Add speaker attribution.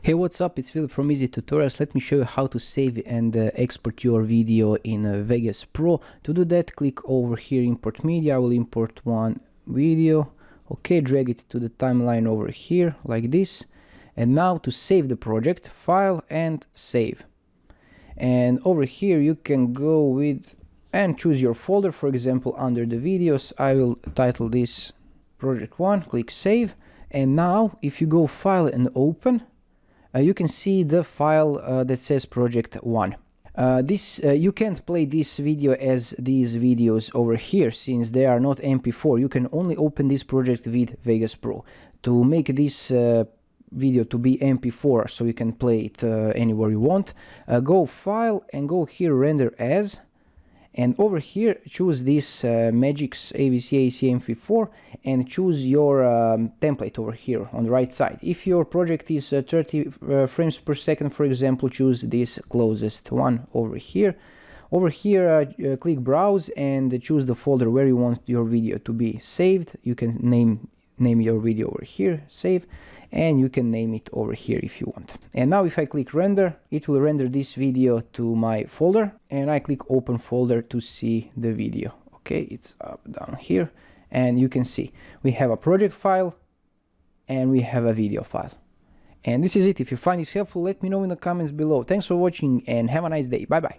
Speaker 1: Hey, what's up? It's Philip from Easy Tutorials. Let me show you how to save and export your video in Vegas Pro. To do that, click over here, import media. I will import one video. Okay, drag it to the timeline over here like this. And now to save the project, file and save. And over here you can go with and choose your folder. For example, under the videos, I will title this project 1, click save. And now if you go file and open, you can see the file that says project 1. You can't play this video as these videos over here since they are not MP4. You can only open this project with Vegas Pro. To make this video to be MP4 so you can play it anywhere you want, go file and go here render as, and over here choose this Magix AVC MP4 and choose your template over here on the right side. If your project is 30 frames per second, for example, choose this closest one over here. Over here click browse and choose the folder where you want your video to be saved. You can name your video over here, save, and you can name it over here if you want. And now if I click render, it will render this video to my folder, and I click open folder to see the video. Okay, it's up down here, and you can see we have a project file and we have a video file. And this is it. If you find this helpful, let me know in the comments below. Thanks for watching and have a nice day. Bye bye.